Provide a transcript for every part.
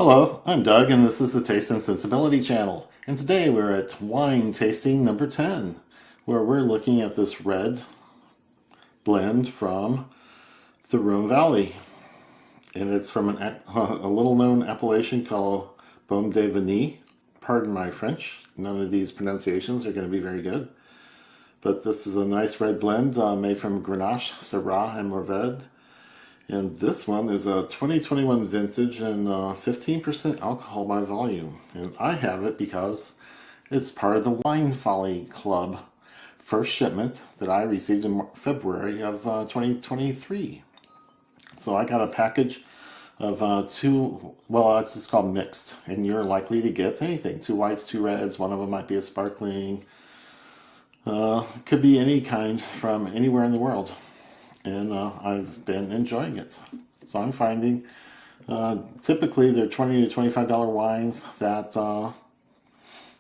Hello, I'm Doug, and this is the Taste and Sensibility channel. And today we're at wine tasting number 10, where we're looking at this red blend from the Rhone Valley. And it's from a little-known appellation called Beaumes de Venise. Pardon my French. None of these pronunciations are going to be very good. But this is a nice red blend made from Grenache, Syrah and Mourvèdre. And this one is a 2021 vintage and 15% alcohol by volume. And I have it because it's part of the Folly Club first shipment that I received in February of 2023. So I got a package of two, well, it's just called mixed, and you're likely to get anything. Two whites, two reds, one of them might be a sparkling. Could be any kind from anywhere in the world. And I've been enjoying it. So I'm finding typically they're $20 to $25 wines that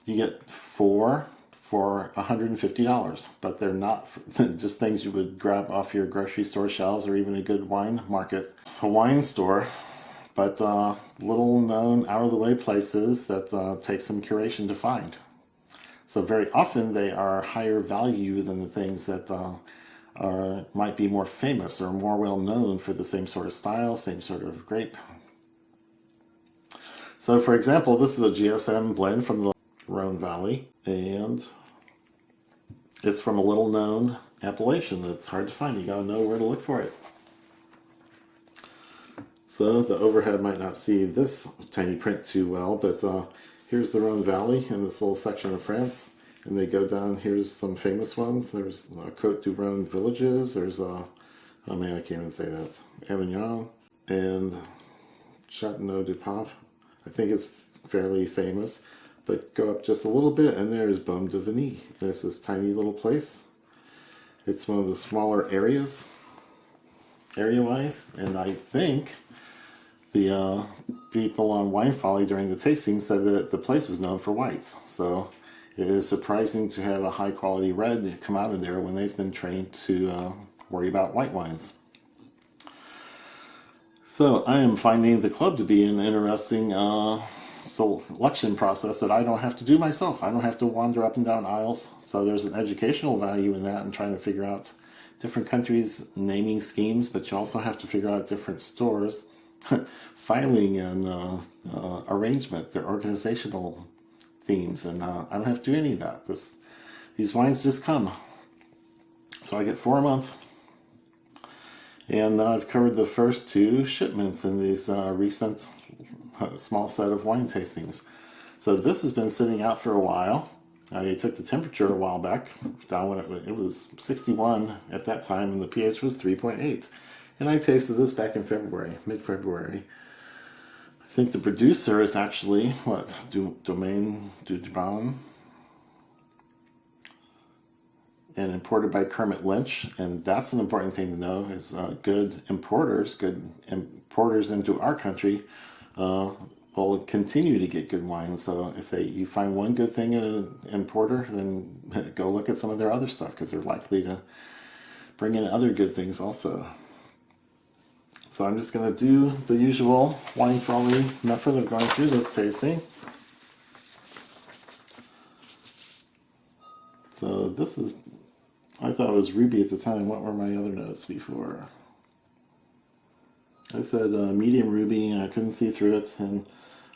you get four for $150, but they're not just things you would grab off your grocery store shelves or even a good wine market, a wine store, but little known out of the way places that take some curation to find. So very often they are higher value than the things that might be more famous or more well known for the same sort of style, same sort of grape. So for example, this is a GSM blend from the Rhone Valley, and it's from a little known appellation that's hard to find. You gotta know where to look for it. So the overhead might not see this tiny print too well, but here's the Rhone Valley in this little section of France. And they go down, here's some famous ones. There's Côte du Rhone villages. There's, oh man, I can't even say that. Avignon and Châteauneuf du Pape. I think it's fairly famous. But go up just a little bit and there's Beaumes de Venise. There's this tiny little place. It's one of the smaller areas, area-wise. And I think the people on Wine Folly during the tasting said that the place was known for whites. So it is surprising to have a high quality red come out of there when they've been trained to worry about white wines. So I am finding the club to be an interesting selection process that I don't have to do myself. I don't have to wander up and down aisles. So there's an educational value in that and trying to figure out different countries' naming schemes, but you also have to figure out different stores' filing and arrangement, their organizational themes, and I don't have to do any of that. These wines just come. So I get 4 a month. And I've covered the first 2 shipments in these recent small set of wine tastings. So this has been sitting out for a while. I took the temperature a while back, down when it was 61 at that time, and the pH was 3.8. And I tasted this back in February, mid-February. I think the producer is actually, Domaine du Beaumes, and imported by Kermit Lynch. And that's an important thing to know, is good importers into our country will continue to get good wine. So if you find one good thing in an importer, then go look at some of their other stuff, because they're likely to bring in other good things also. So I'm just going to do the usual Wine Folly method of going through this tasting. So this is, I thought it was ruby at the time. What were my other notes before? I said medium ruby, and I couldn't see through it, and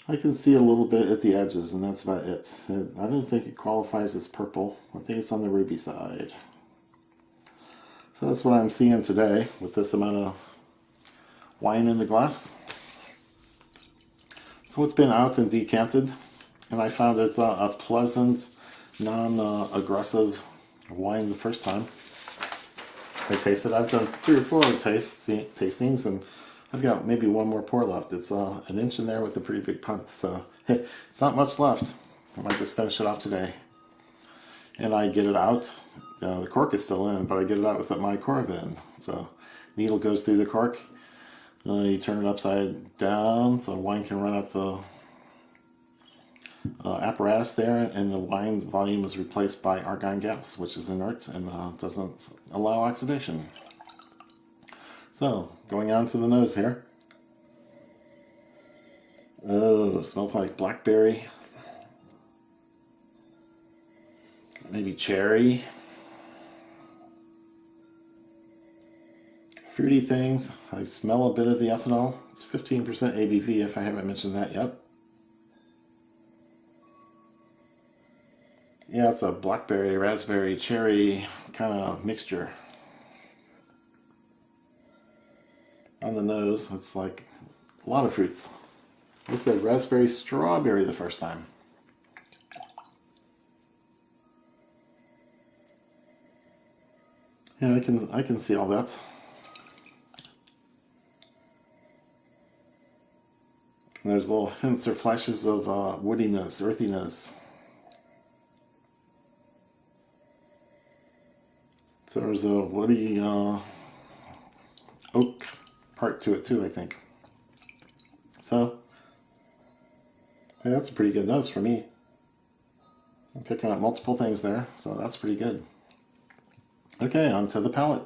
I can see a little bit at the edges, and that's about it. I don't think it qualifies as purple. I think it's on the ruby side. So that's what I'm seeing today with this amount of wine in the glass. So it's been out and decanted, and I found it a pleasant, non-aggressive wine the first time I tasted. I've done 3 or 4 tastings, and I've got maybe 1 more pour left. It's an inch in there with a pretty big punt, so it's not much left. I might just finish it off today. And I get it out. The cork is still in, but I get it out with my Coravin. So needle goes through the cork. You turn it upside down so wine can run out the apparatus there, and the wine volume is replaced by argon gas, which is inert and doesn't allow oxidation. So, going on to the nose here. Oh, Ooh, it smells like blackberry. Maybe cherry. Fruity things. I smell a bit of the ethanol. It's 15% ABV if I haven't mentioned that yet. Yeah, it's a blackberry, raspberry, cherry kind of mixture. On the nose, it's like a lot of fruits. I said raspberry, strawberry the first time. Yeah, I can see all that. And there's little hints or flashes of woodiness, earthiness. So there's a woody oak part to it too, I think. So, yeah, that's a pretty good nose for me. I'm picking up multiple things there, so that's pretty good. Okay, on to the palate.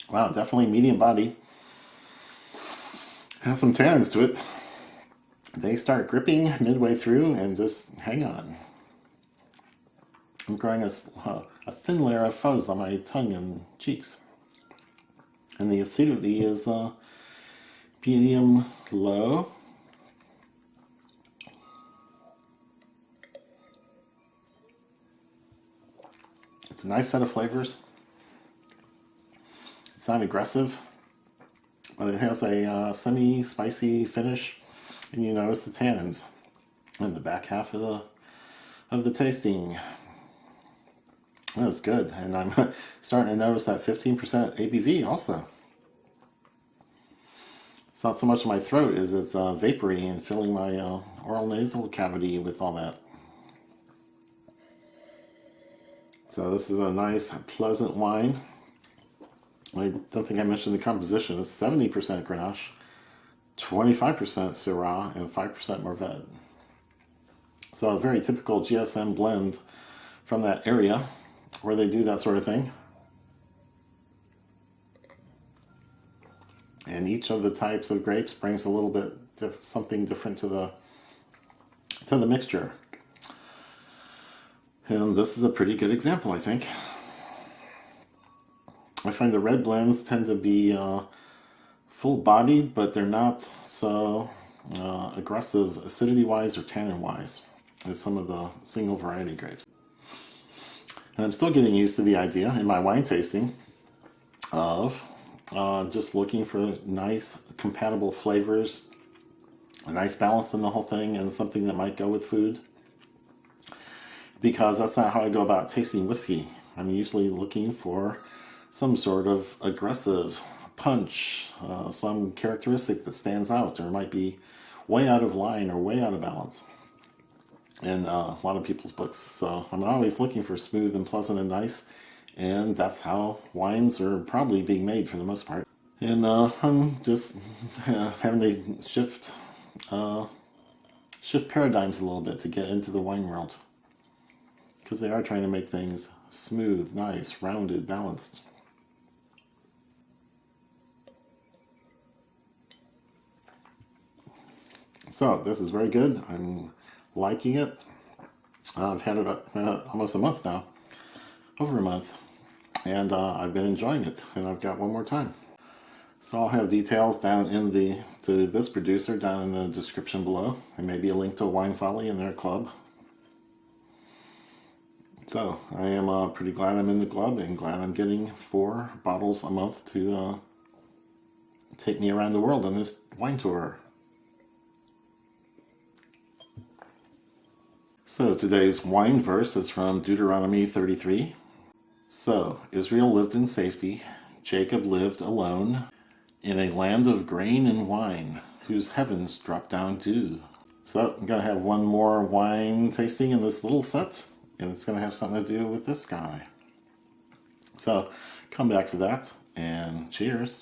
Wow, definitely medium body. Has some tannins to it. They start gripping midway through and just hang on. I'm growing a thin layer of fuzz on my tongue and cheeks. And the acidity is medium low. It's a nice set of flavors. It's not aggressive, but it has a semi-spicy finish. And you notice the tannins in the back half of the tasting. That's good, and I'm starting to notice that 15% ABV also. It's not so much in my throat as it's vapory and filling my oral nasal cavity with all that. So this is a nice, pleasant wine. I don't think I mentioned the composition. It's 70% Grenache, 25% Syrah, and 5% Mourvèdre. So a very typical GSM blend from that area where they do that sort of thing. And each of the types of grapes brings a little bit something different to the mixture. And this is a pretty good example, I think. I find the red blends tend to be full-bodied, but they're not so aggressive acidity-wise or tannin-wise as some of the single variety grapes. And I'm still getting used to the idea in my wine tasting of just looking for nice, compatible flavors, a nice balance in the whole thing, and something that might go with food. Because that's not how I go about tasting whiskey. I'm usually looking for some sort of aggressive punch, some characteristic that stands out or might be way out of line or way out of balance in a lot of people's books. So I'm always looking for smooth and pleasant and nice, and that's how wines are probably being made for the most part. And I'm just having to shift paradigms a little bit to get into the wine world, because they are trying to make things smooth, nice, rounded, balanced. So this is very good. I'm liking it. I've had it almost a month now, over a month, and I've been enjoying it, and I've got one more time. So I'll have details down in to this producer down in the description below, and maybe a link to Wine Folly in their club. So I am pretty glad I'm in the club, and glad I'm getting 4 bottles a month to take me around the world on this wine tour. So today's wine verse is from Deuteronomy 33. So Israel lived in safety, Jacob lived alone, in a land of grain and wine, whose heavens drop down dew. So I'm going to have one more wine tasting in this little set, and it's going to have something to do with this guy. So come back for that, and cheers.